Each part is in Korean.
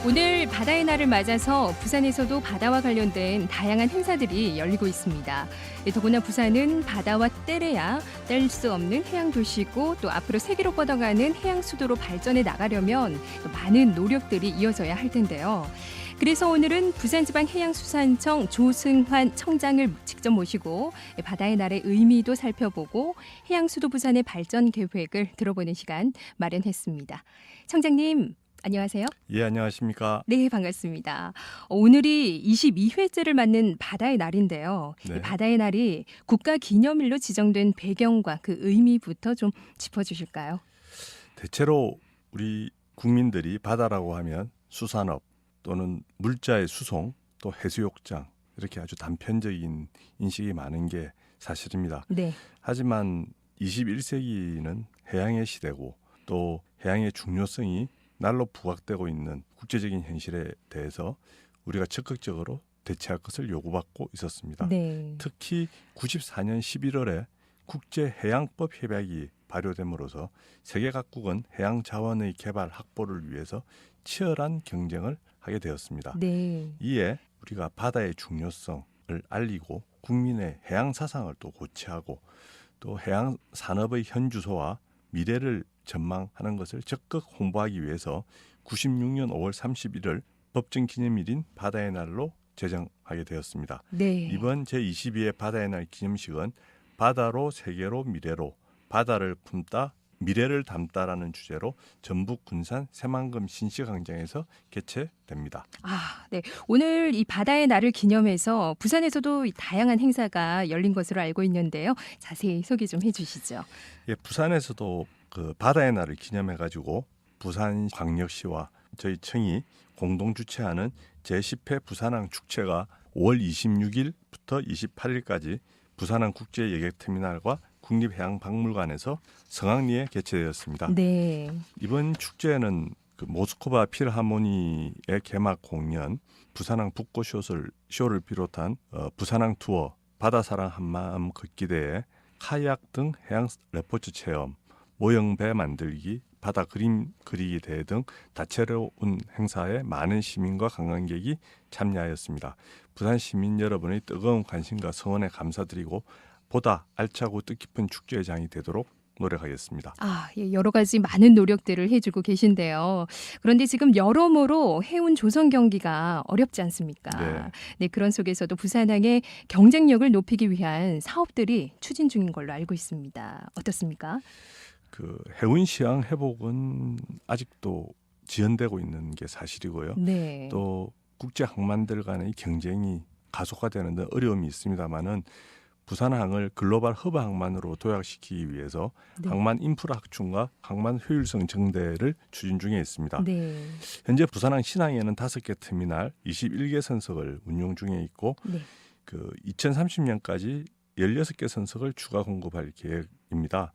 오늘 바다의 날을 맞아서 부산에서도 바다와 관련된 다양한 행사들이 열리고 있습니다. 더구나 부산은 바다와 떼래야 뗄 수 없는 해양 도시고 또 앞으로 세계로 뻗어가는 해양 수도로 발전해 나가려면 또 많은 노력들이 이어져야 할 텐데요. 그래서 오늘은 부산지방해양수산청 조승환 청장을 직접 모시고 바다의 날의 의미도 살펴보고 해양수도 부산의 발전 계획을 들어보는 시간 마련했습니다. 청장님, 안녕하세요. 예, 안녕하십니까. 네, 반갑습니다. 오늘이 22회째를 맞는 바다의 날인데요. 네. 이 바다의 날이 국가기념일로 지정된 배경과 그 의미부터 좀 짚어주실까요? 대체로 우리 국민들이 바다라고 하면 수산업 또는 물자의 수송 또 해수욕장 이렇게 아주 단편적인 인식이 많은 게 사실입니다. 네. 하지만 21세기는 해양의 시대고 또 해양의 중요성이 날로 부각되고 있는 국제적인 현실에 대해서 우리가 적극적으로 대처할 것을 요구받고 있었습니다. 네. 특히 94년 11월에 국제해양법 협약이 발효됨으로써 세계 각국은 해양 자원의 개발 확보를 위해서 치열한 경쟁을 하게 되었습니다. 네. 이에 우리가 바다의 중요성을 알리고 국민의 해양 사상을 또 고취하고 또 해양 산업의 현주소와 미래를 전망하는 것을 적극 홍보하기 위해서 96년 5월 31일 법정 기념일인 바다의 날로 제정하게 되었습니다. 네. 이번 제22회 바다의 날 기념식은 바다로 세계로 미래로 바다를 품다 미래를 담다라는 주제로 전북 군산 새만금 신시광장에서 개최됩니다. 네. 오늘 이 바다의 날을 기념해서 부산에서도 다양한 행사가 열린 것으로 알고 있는데요. 자세히 소개 좀 해주시죠. 예, 부산에서도 그 바다의 날을 기념해가지고 부산광역시와 저희 청이 공동 주최하는 제10회 부산항 축제가 5월 26일부터 28일까지 부산항 국제여객터미널과 국립해양박물관에서 성황리에 개최되었습니다. 네. 이번 축제는 그 모스크바 필하모니의 개막 공연, 부산항 붓고 쇼를 비롯한 부산항 투어, 바다사랑 한마음 걷기 대회, 카약 등 해양 레포츠 체험, 모형배 만들기, 바다 그림 그리기 대회 등 다채로운 행사에 많은 시민과 관광객이 참여하였습니다. 부산 시민 여러분의 뜨거운 관심과 성원에 감사드리고 보다 알차고 뜻깊은 축제의 장이 되도록 노력하겠습니다. 예, 여러 가지 많은 노력들을 해주고 계신데요. 그런데 지금 여러모로 해운 조성 경기가 어렵지 않습니까? 네. 네, 그런 속에서도 부산항의 경쟁력을 높이기 위한 사업들이 추진 중인 걸로 알고 있습니다. 어떻습니까? 그 해운 시황 회복은 아직도 지연되고 있는 게 사실이고요. 네. 또 국제 항만들 간의 경쟁이 가속화되는 데 어려움이 있습니다만은 부산항을 글로벌 허브 항만으로 도약시키기 위해서 네. 항만 인프라 확충과 항만 효율성 증대를 추진 중에 있습니다. 네. 현재 부산항 신항에는 5개 터미널 21개 선석을 운용 중에 있고 네. 그 2030년까지 16개 선석을 추가 공급할 계획입니다.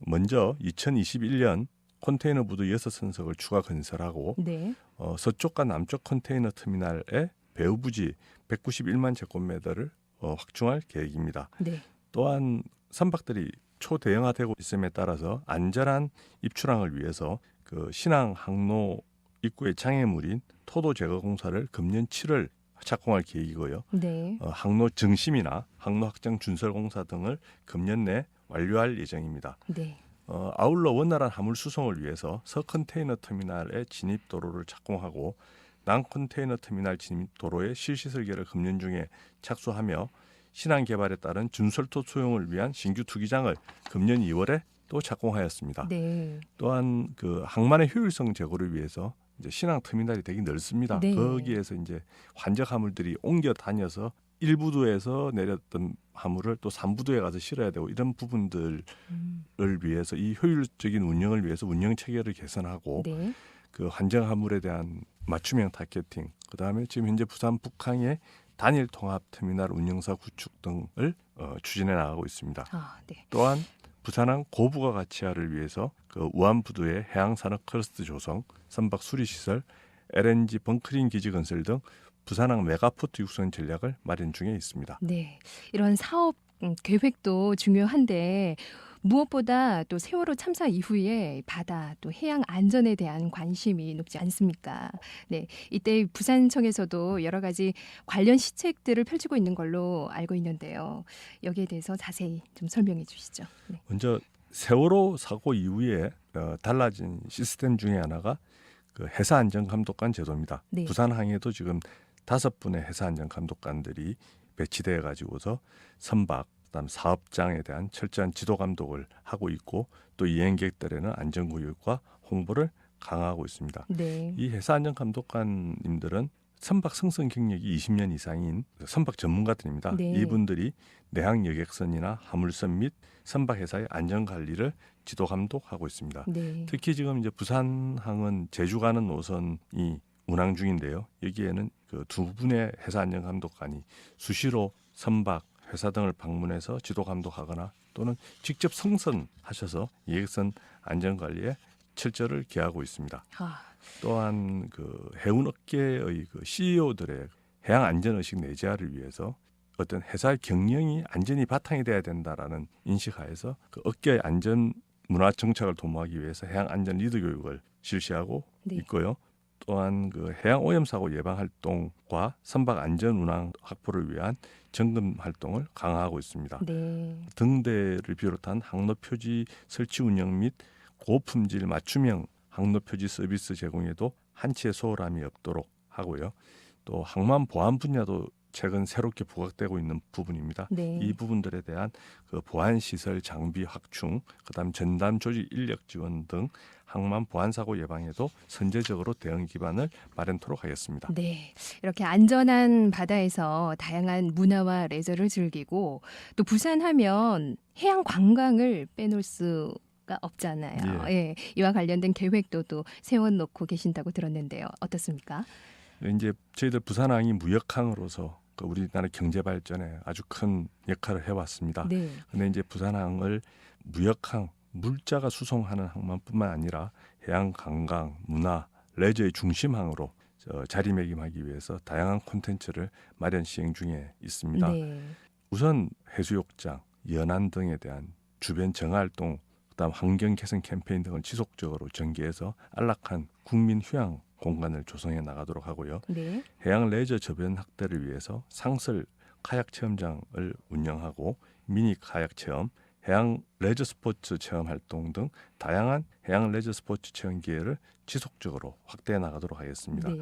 먼저 2021년 컨테이너 부두 6선석을 추가 건설하고 네. 서쪽과 남쪽 컨테이너 터미널의 배후 부지 191만 제곱미터를 확충할 계획입니다. 네. 또한 선박들이 초대형화되고 있음에 따라서 안전한 입출항을 위해서 그 신항 항로 입구의 장애물인 토도 제거 공사를 금년 7월 착공할 계획이고요. 네. 항로 증심이나 항로 확장 준설 공사 등을 금년 내 완료할 예정입니다. 네. 아울러 원활한 화물 수송을 위해서 서 컨테이너 터미널의 진입 도로를 착공하고 남 컨테이너 터미널 진입 도로의 실시 설계를 금년 중에 착수하며 신항 개발에 따른 준설토 수용을 위한 신규 투기장을 금년 2월에 또 착공하였습니다. 네. 또한 그 항만의 효율성 제고를 위해서 이제 신항 터미널이 되게 넓습니다. 네. 거기에서 이제 환적 화물들이 옮겨 다녀서 1부두에서 내렸던 화물을 또 3부두에 가서 실어야 되고 이런 부분들을 위해서 이 효율적인 운영을 위해서 운영 체계를 개선하고 네. 그 환정 화물에 대한 맞춤형 타겟팅, 그다음에 지금 현재 부산 북항의 단일 통합 터미널 운영사 구축 등을 추진해 나가고 있습니다. 네. 또한 부산항 고부가 가치화를 위해서 그 우안부두의 해양산업 클러스터 조성, 선박 수리시설, LNG 벙커링 기지 건설 등 부산항 메가포트 육성 전략을 마련 중에 있습니다. 네. 이런 사업 계획도 중요한데 무엇보다 또 세월호 참사 이후에 바다 또 해양 안전에 대한 관심이 높지 않습니까? 네, 이때 부산청에서도 여러 가지 관련 시책들을 펼치고 있는 걸로 알고 있는데요. 여기에 대해서 자세히 좀 설명해 주시죠. 네. 먼저 세월호 사고 이후에 달라진 시스템 중에 하나가 그 해사안전감독관 제도입니다. 네. 부산항에도 지금 5분의 해사안전감독관들이 배치되어 가지고서 선박, 그다음 사업장에 대한 철저한 지도 감독을 하고 있고 또 이행객들에는 안전교육과 홍보를 강화하고 있습니다. 네. 이 해사안전감독관님들은 선박 승선 경력이 20년 이상인 선박 전문가들입니다. 네. 이분들이 내항 여객선이나 화물선 및 선박 회사의 안전 관리를 지도 감독하고 있습니다. 네. 특히 지금 이제 부산항은 제주 가는 노선이 운항 중인데요. 여기에는 그 두 분의 해사안전감독관이 수시로 선박, 회사 등을 방문해서 지도 감독하거나 또는 직접 승선하셔서 여객선 안전 관리에 철저를 기하고 있습니다. 아, 또한 그 해운업계의 그 CEO들의 해양 안전 의식 내재화를 위해서 어떤 회사의 경영이 안전이 바탕이 돼야 된다라는 인식하에서 그 업계의 안전 문화 정착을 도모하기 위해서 해양 안전 리더 교육을 실시하고 네. 있고요. 또한 그 해양 오염 사고 예방 활동과 선박 안전 운항 확보를 위한 점검 활동을 강화하고 있습니다. 네. 등대를 비롯한 항로 표지 설치 운영 및 고품질 맞춤형 항로 표지 서비스 제공에도 한치의 소홀함이 없도록 하고요. 또 항만 보안 분야도 최근 새롭게 부각되고 있는 부분입니다. 네. 이 부분들에 대한 그 보안 시설 장비 확충, 그다음 전담 조직 인력 지원 등 항만 보안 사고 예방에도 선제적으로 대응 기반을 마련토록 하겠습니다. 네, 이렇게 안전한 바다에서 다양한 문화와 레저를 즐기고 또 부산하면 해양 관광을 빼놓을 수가 없잖아요. 예, 이와 관련된 계획도 또 세워놓고 계신다고 들었는데요. 어떻습니까? 이제 저희들 부산항이 무역항으로서 그 우리나라 경제 발전에 아주 큰 역할을 해왔습니다. 네, 근데 이제 부산항을 무역항, 물자가 수송하는 항만뿐만 아니라 해양 관광, 문화, 레저의 중심항으로 자리매김하기 위해서 다양한 콘텐츠를 마련 시행 중에 있습니다. 네, 우선 해수욕장, 연안 등에 대한 주변 정화활동, 그다음 환경 개선 캠페인 등을 지속적으로 전개해서 안락한 국민 휴양 공간을 조성해 나가도록 하고요. 네, 해양 레저 저변 확대를 위해서 상설 카약 체험장을 운영하고 미니 카약 체험, 해양 레저 스포츠 체험 활동 등 다양한 해양 레저 스포츠 체험 기회를 지속적으로 확대해 나가도록 하겠습니다. 네,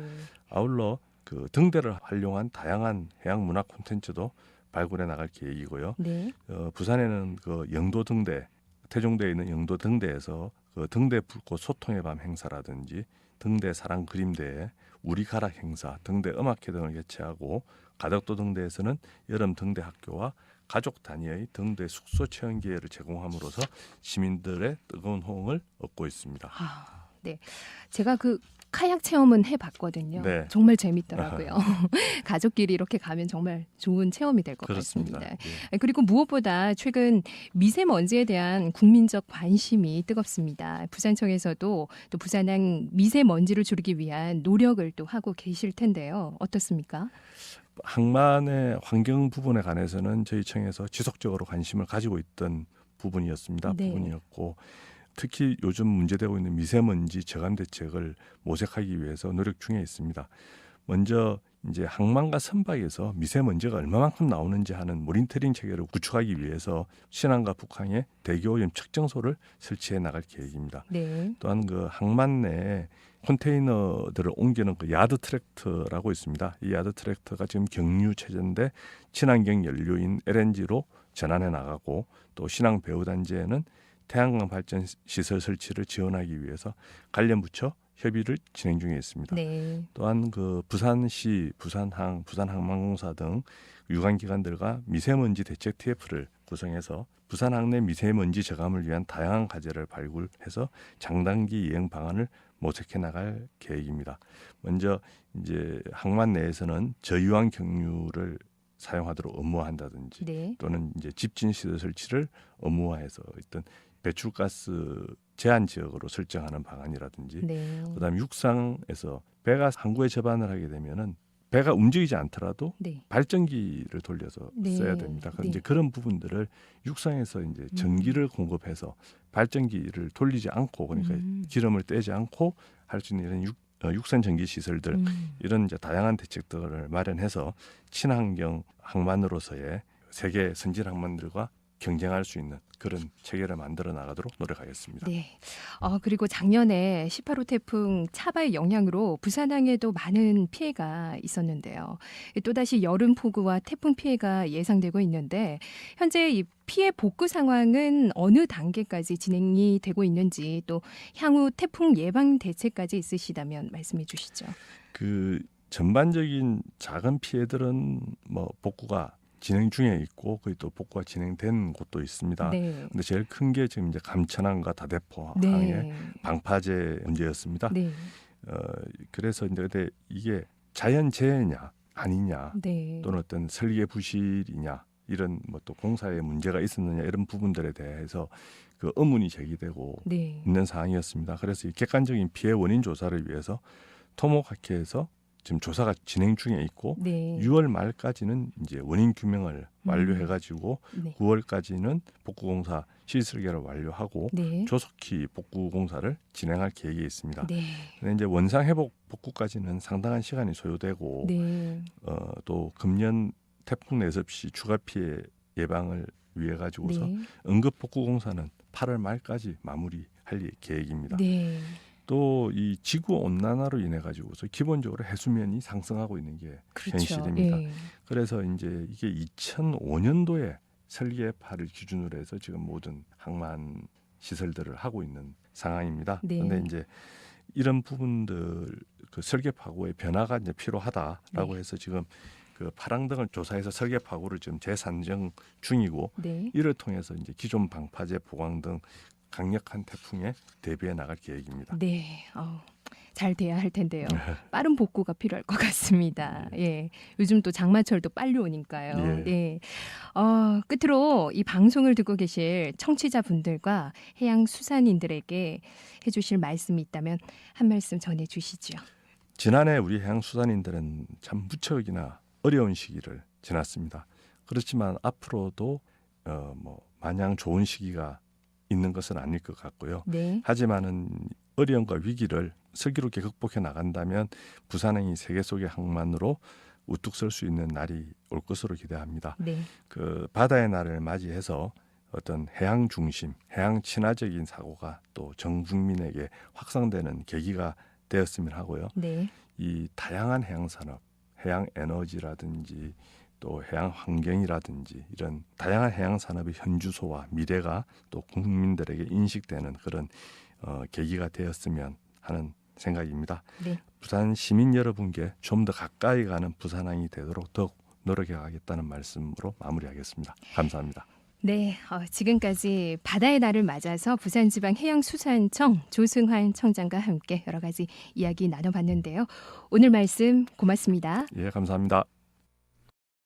아울러 그 등대를 활용한 다양한 해양 문화 콘텐츠도 발굴해 나갈 계획이고요. 네, 부산에는 그 영도 등대, 태종대에 있는 영도 등대에서 그 등대 불꽃 소통의 밤 행사라든지 등대 사랑 그림대회, 우리 가락 행사, 등대 음악회 등을 개최하고 가덕도 등대에서는 여름 등대 학교와 가족 단위의 등대 숙소 체험 기회를 제공함으로써 시민들의 뜨거운 호응을 얻고 있습니다. 아, 네, 제가 그 카약 체험은 해봤거든요. 네. 정말 재밌더라고요. 가족끼리 이렇게 가면 정말 좋은 체험이 될 것 그렇습니다. 같습니다. 예. 그리고 무엇보다 최근 미세먼지에 대한 국민적 관심이 뜨겁습니다. 부산청에서도 또 부산항 미세먼지를 줄이기 위한 노력을 또 하고 계실 텐데요. 어떻습니까? 항만의 환경 부분에 관해서는 저희 청에서 지속적으로 관심을 가지고 있던 부분이었습니다. 네. 부분이었고 특히 요즘 문제되고 있는 미세먼지 저감 대책을 모색하기 위해서 노력 중에 있습니다. 먼저 이제 항만과 선박에서 미세먼지가 얼마만큼 나오는지 하는 모니터링 체계를 구축하기 위해서 신안과 북항에 대기오염 측정소를 설치해 나갈 계획입니다. 네. 또한 그 항만 내에 컨테이너들을 옮기는 그 야드 트랙터라고 있습니다. 이 야드 트랙터가 지금 경유 체제인데 친환경 연료인 LNG로 전환해 나가고 또 신항 배후 단지에는 태양광 발전 시설 설치를 지원하기 위해서 관련 부처 협의를 진행 중에 있습니다. 네. 또한 그 부산시, 부산항, 부산항만공사 등 유관기관들과 미세먼지 대책 TF를 구성해서 부산항 내 미세먼지 저감을 위한 다양한 과제를 발굴해서 장단기 이행 방안을 모색해 나갈 계획입니다. 먼저 이제 항만 내에서는 저유황 경유를 사용하도록 의무화한다든지 네. 또는 이제 집진 시설 설치를 의무화해서 어떤 배출가스 제한 지역으로 설정하는 방안이라든지 네. 그다음 육상에서 배가 항구에 접안을 하게 되면은 배가 움직이지 않더라도 네. 발전기를 돌려서 네. 써야 됩니다. 네. 이제 그런 부분들을 육상에서 이제 전기를 공급해서 발전기를 돌리지 않고 그러니까 기름을 떼지 않고 할 수 있는 이런 육산 전기 시설들 이런 이제 다양한 대책들을 마련해서 친환경 항만으로서의 세계 선진 항만들과 경쟁할 수 있는 그런 체계를 만들어 나가도록 노력하겠습니다. 네. 그리고 작년에 18호 태풍 차바의 영향으로 부산항에도 많은 피해가 있었는데요. 또다시 여름 폭우와 태풍 피해가 예상되고 있는데 현재 이 피해 복구 상황은 어느 단계까지 진행이 되고 있는지 또 향후 태풍 예방 대책까지 있으시다면 말씀해 주시죠. 그 전반적인 작은 피해들은 뭐 복구가 진행 중에 있고 거의 또 복구가 진행된 곳도 있습니다. 네. 근데 제일 큰 게 지금 이제 감천항과 다대포 네. 항의 방파제 문제였습니다. 네. 그래서 이제 근데 이게 자연재해냐 아니냐 네. 또는 어떤 설계 부실이냐 이런 뭐 또 공사에 문제가 있었느냐 이런 부분들에 대해서 그 의문이 제기되고 네. 있는 상황이었습니다. 그래서 이 객관적인 피해 원인 조사를 위해서 토목학회에서 지금 조사가 진행 중에 있고 네. 6월 말까지는 이제 원인 규명을 완료해가지고 네. 9월까지는 복구 공사 시설 설계를 완료하고 네. 조속히 복구 공사를 진행할 계획이 있습니다. 네. 근데 이제 원상 회복 복구까지는 상당한 시간이 소요되고 네. 또 금년 태풍 내습 시 추가 피해 예방을 위해 가지고서 네. 응급 복구 공사는 8월 말까지 마무리할 계획입니다. 네. 또 이 지구 온난화로 인해 가지고서 기본적으로 해수면이 상승하고 있는 게 그렇죠. 현실입니다. 예. 그래서 이제 이게 2005년도에 설계파를 기준으로 해서 지금 모든 항만 시설들을 하고 있는 상황입니다. 네. 그런데 이제 이런 부분들 그 설계 파고의 변화가 이제 필요하다라고 네. 해서 지금 그 파랑등을 조사해서 설계 파고를 지금 재산정 중이고 네. 이를 통해서 이제 기존 방파제 보강 등 강력한 태풍에 대비해 나갈 계획입니다. 네. 잘 돼야 할 텐데요. 빠른 복구가 필요할 것 같습니다. 예. 요즘 또 장마철도 빨리 오니까요. 예. 네. 끝으로 이 방송을 듣고 계실 청취자분들과 해양수산인들에게 해주실 말씀이 있다면 한 말씀 전해주시죠. 지난해 우리 해양수산인들은 참 무척이나 어려운 시기를 지났습니다. 그렇지만 앞으로도 뭐 마냥 좋은 시기가 있는 것은 아닐 것 같고요. 네. 하지만은 어려움과 위기를 슬기롭게 극복해 나간다면 부산항이 세계 속의 항만으로 우뚝 설 수 있는 날이 올 것으로 기대합니다. 네. 그 바다의 날을 맞이해서 어떤 해양 중심, 해양 친화적인 사고가 또 전 국민에게 확산되는 계기가 되었으면 하고요. 네. 이 다양한 해양 산업, 해양 에너지라든지 또 해양 환경이라든지 이런 다양한 해양 산업의 현주소와 미래가 또 국민들에게 인식되는 그런 계기가 되었으면 하는 생각입니다. 네. 부산 시민 여러분께 좀 더 가까이 가는 부산항이 되도록 더욱 노력해 가겠다는 말씀으로 마무리하겠습니다. 감사합니다. 네, 지금까지 바다의 날을 맞아서 부산지방해양수산청 조승환 청장과 함께 여러 가지 이야기 나눠봤는데요. 오늘 말씀 고맙습니다. 예, 감사합니다.